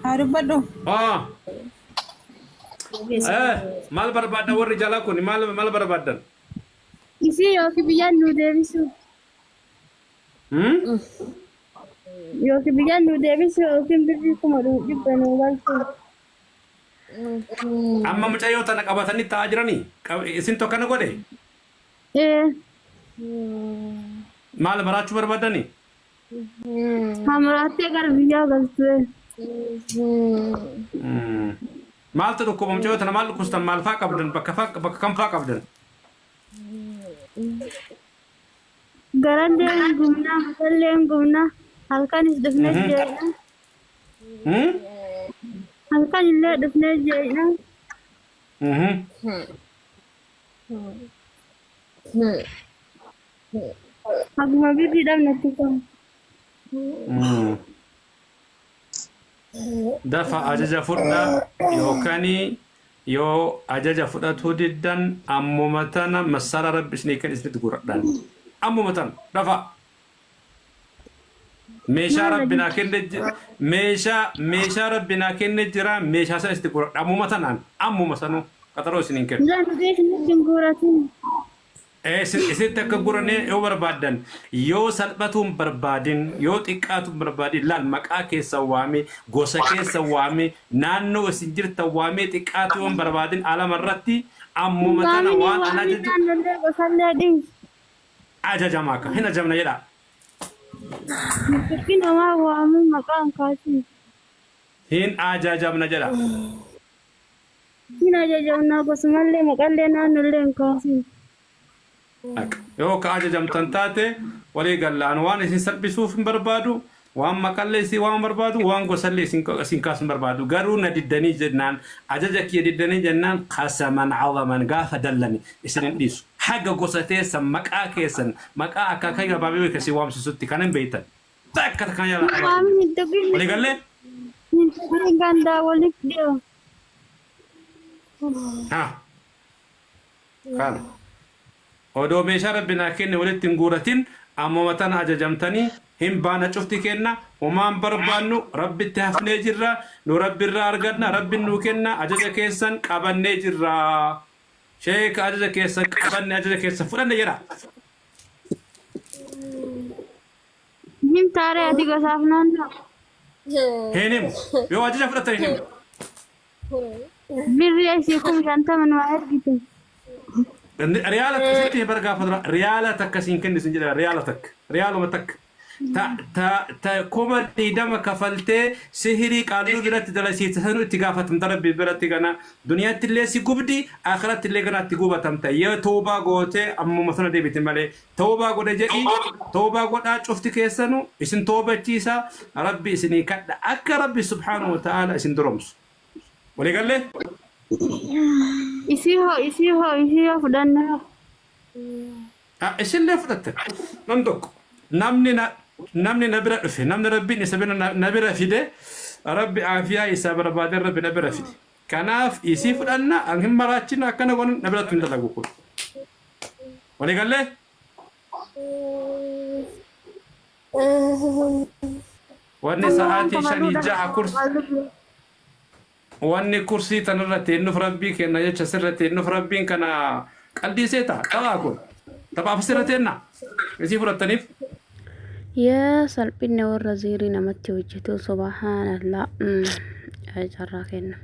Harubbadhu. اه مال برباد والرجال كوني مال برباد Isi yookiin biyyaan nu deebisu. هم Yookiin biyyaan nu deebisu yookiin birrii kuma dhibba nu galchu. اما مچايو تنا قباتني تاجرني اسين تو كان غودي Ee, مال براچو بربادني hamarattee gara biyyaa galchee. مال تدكو مچايو تنا مال كوستم مال فاق ابدن بك كم فاق ابدن Garan deemuun gumnaa, matalleen gumnaa, halkanis dhufnee jee'ina. هم Halkan illee dhufnee jee'ina. هم Akkuma birrii dhabnatti qabu. دفع أجاجا فردا يوكاني يو أجاجا فردا توددن أمو متانا مسارة رب سنيكن اسمت قردان أمو متان دفع ميشا ربنا كن ميشا ربنا كن جرا ميشا سا استقرار أمو متان أمو مسانو كترو سنيكن Isaan geessanii jingooratiin. isin takka gurane yoo barbaadan yoo salphatuun barbaadin yoo xiqqaatuun barbaadin laal maqaa keessa waame gosa keessa waame naannoo isin jirta waame xiqqaatu yoo barbaadin alama irratti ammuma tana waan ana Waamni naannollee gosallee dhiis. ajajamaa ka hin ajajamna jedha Mukti namaa waamu maqaan kaasii. hin ajajamna jedha Hin ajajamnaa gosumallee maqallee naannollee hin kaasii. yoo ka ajajamtan taate walii gallaan waan isin salphisuuf hin barbaadu waan maqallee isin waan barbaadu waan gosallee isin kaasun barbaadu garuu na diddanii jennaan ajaja kiyya diddanii jennaan qasaman cazaman gaafa dallani isin hin dhiisu haga gosa teessan maqaa keessan maqaa akka akka gabaabee kasi waamsisutti kanan beeytan takka takkan jala Waamni hin tuqin. walii gallee Hin tuqin gandaa waliif dhiyo. ha kana odoo meeshaa rabbinaa kenne walitti hin guuratin ammuma tana ajajamtanii hin baana cufti kenna homaan barbaannu rabbitti hafnee jirra nu rabbirraa argadna rabbin nuu kenna ajaja keessan qabannee jirra sheeka ajaja keessan qabanne ajaja keessan fudhanne jedha Him taaree ati gosaaf naannoo. hin himu yoo ajaja fudhatan hin himu Birrii isii kuma shantama nu ergite. ريالة ستي برقة فضرة ريالة تكسين كني سنجلا ريالة تك ريالة متك تا كومدي دم كفلتي سهري قالوا بلات دلسي تهنو اتقافة مدرب بلات تغانا دنيا تلي سي قبدي آخرات تلي غانا تقوبة تمتا يا توبا قوتي أمو مثلا دي بتمالي توبا قوة جئي توبا قوة شفتي كيسانو اسن توبا تيسا ربي اسني كد أكا ربي سبحانه وتعالى اسن درمس ولي قال لي Isii hoo fudhannaa. isin lee fudhatte nam tokko namni na bira dhufe namni rabbiin isa bira na bira fide rabbi aafiyaa isaa barbaade rabbi na bira fide kanaaf isii fudhanna an hin maraachina akkana goon na biratti hin dalagu kun walii gallee wanni sa'aatii shanii jaha kursi wanni kursii tanirratti nuuf rabbii kenna jecha sirratti nuuf rabbiin kana qalbii seeta taphaa kun taphaaf sirratti enna isii fudhattaniif يا سلبنا والرزيري نمتي وجهته سبحان الله جرا كنا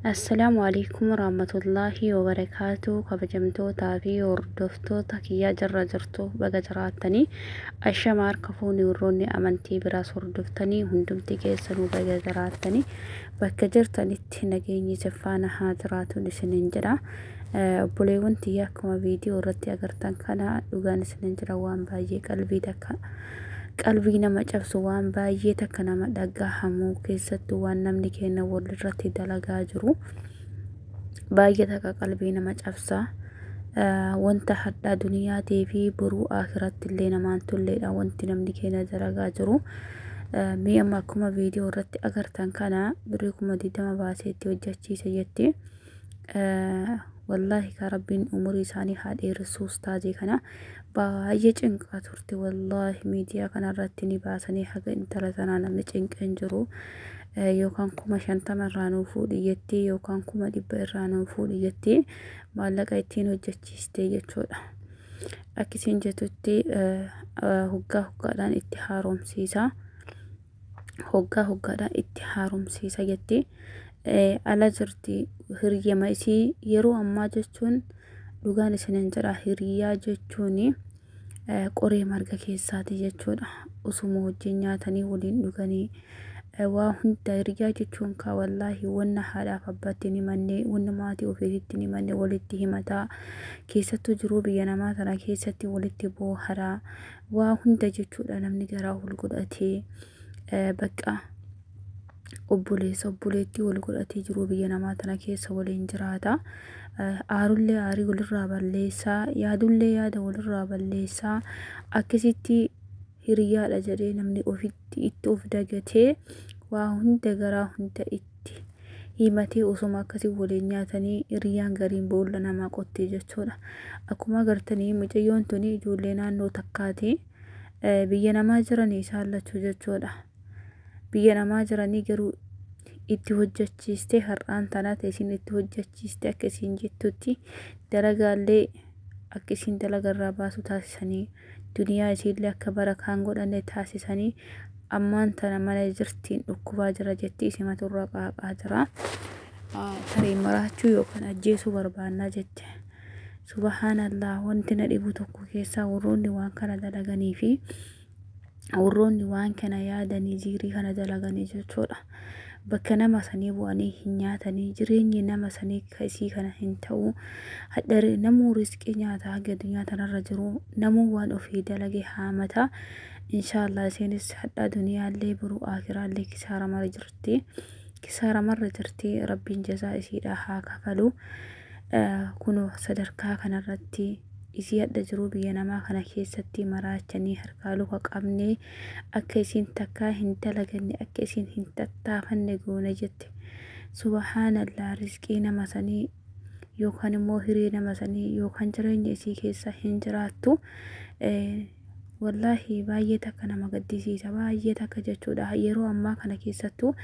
السلام عليكم ورحمة الله وبركاته كبجمتو تافي وردفتو تكيا جرا جرتو بقى جراتني الشمار كفوني وروني أمنتي براس وردفتني هندمتي كيسنو بقى جراتني بقى جرتني تنجيني جفانا هاجراتو لسنين جرا بوليون تياكما فيديو رتي أغرتان كان دوغان سنين جرا وان باجي قلبي دكا qalbii nama cabsu waan baay'ee takka nama dhagahamu keessattuu waan namni keenya walirratti dalagaa jiru baay'ee takka qalbii nama cabsa wanta hadhaa duniyaatii fi boruu akhiratti illee namaan tolleedha wanti namni keenya dalagaa jiru mee amma akkuma viidiyoo irratti agartan kana birrii 20 baaseetti hojjechiise jetti والله كربين أموري ساني هاد إرسوس تازي كنا بايج إنك أتورتي والله ميديا كنا رتني باسني حاجة إنترسنا نمج إنك إنجرو yookaan 50,000 irraa nuu fuudhi jettee yookaan 100,000 irraa nuu fuudhi jettee maallaqa ittiin hojjechiistee jechuudha. Akkasiin jettutti hoggaa hoggaadhaan itti haaromsiisa. Hoggaa hoggaadhaan itti haaromsiisa jettee ala jirti hiriyyama isii yeroo ammaa jechuun dhugaan isiniin jedha hiriyyaa jechuun qoree marga keessaati jechuudha. Osuma wajjin nyaatanii waliin dhuganii waa hunda hiriyyaa jechuun kaa wallaahi wanna haadhaaf abbaatti ni manne wanna maatii ofiitti ni manne walitti himataa keessattuu jiruu biyya namaa tana keessatti walitti booharaa waa hunda jechuudha. Namni garaa wal godhatee bakka obboleessa obboleettii wal godhatee jiruu biyya namaa tana keessa waliin jiraata. Aarullee aarii walirraa balleessaa yaadullee yaada walirraa balleessaa akkasitti hiriyyaadha jedhee namni ofitti itti of dagatee waa hunda garaa hunda itti himatee osuma akkasii waliin nyaatanii hiriyyaan gariin boolla namaa qottee jechuudha. Akkuma agartanii mucayyoon tuni ijoollee naannoo takkaati biyya namaa jiranii isaan lachuu jechuudha. Biyya namaa jiranii garuu itti hojjechiiste har'aan tanaa isin itti hojjechiiste akkasiin jettutti dalagaallee akkasiin dalagarraa baasu taasisanii duniyaa isiillee akka barakaan godhanne taasisanii ammaan tana mana jirtiin dhukkubaa jira jetti isimaturra qaaqaa jira. Tarii maraachuu yookaan ajjeesuu barbaannaa jette. Subhaanallah wanti na dhibu tokko keessaa warroonni waan kana dalaganii fi warroonni waan kana yaadanii ziirii kana dalaganii jechuudha. Bakka nama sanii bu'anii hin nyaatanii jireenyi nama sanii isii kana hin ta'u hadhare namuu riskii nyaata haga addunyaa tanarra jiru namuu waan ofii dalage haamata. Inshaallah isinis hadhaa duniyaallee biruu akiraallee kisaara mara jirti. Kisaara marra jirti rabbiin jazaa isiidha haa kafalu. Kunoo sadarkaa kanarratti isii hadha jiruu biyya namaa kana keessatti maraachanii harkaa luka qabnee akka isiin takkaa hin dalaganne akka isiin hin tattaafanne goona jette. Subhaanallah rizqii nama sanii yookaan immoo hirii nama sanii yookaan jireenya isii keessa hin jiraattu. Wallaahi baay'ee takka nama gaddisiisa baay'ee takka jechuudha. Yeroo ammaa kana keessattuu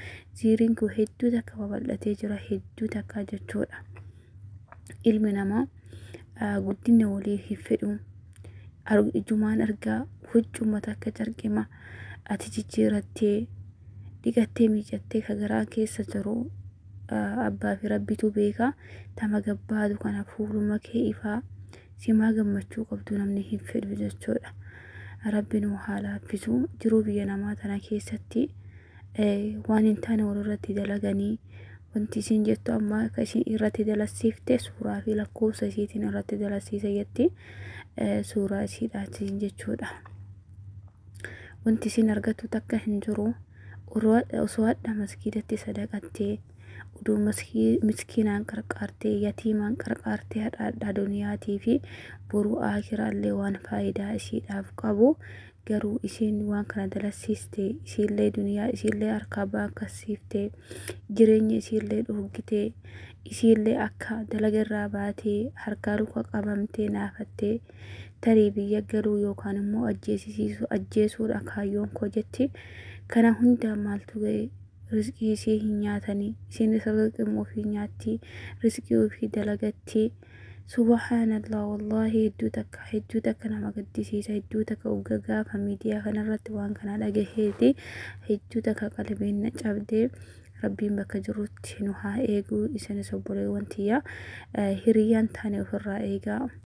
ziiriin kun hedduu takka babal'atee jira hedduu takka jechuudha. Ilmi namaa guddina walii hin fedhu. Ijumaan argaa huccuma takka carqima ati jijjiirattee dhiqattee miicattee ka garaa keessa jiru abbaa fi rabbitu beeka. Tama gabbaadu kana fuuluma kee ifaa simaa gammachuu qabdu namni hin fedhu jechuudha. Rabbi nu haa laaffisu. Jiruu biyya namaa tana keessatti waan hin taane walirratti dalaganii wanti isin jettu amma akka isin irratti dalasiifte suuraa fi lakkoofsa isiitiin irratti dalasiisa jetti. Suuraa isiidhaatiin jechuudha. Wanti isin argattu takka hin jiru. Osoo hadha masgiidatti sadaqattee uduu miskiinaan qarqaartee yatiimaan qarqaartee hadhaadhaa duniyaatii fi boruu akiraallee waan faayidaa isiidhaaf qabu. Garuu isiin waan kana dalasiiste isiillee duniyaa isiillee harkaa baakasiifte jireenya isiillee dhoggitee isiillee akka dalagarraa baatee harkaa luka qabamtee naafattee tarii biyya galuu yookaan immoo ajjeesuudha kaayyoon koo jetti. Kana hunda maaltu ga'e rizqii isii hin nyaatanii isiin isa rizqii ofii nyaatti rizqii ofii dalagatti. Subhaanallah wallahi hedduu takka nama gaddisiisa hedduu takka ugga gaafa miidiyaa kanarratti waan kana dhagaheeti hedduu takka qalbiin na cabdee. Rabbiin bakka jirutti nu haa eegu. Isinis obboleewwan tiyya hiriyyaan taane ofirraa eegaa.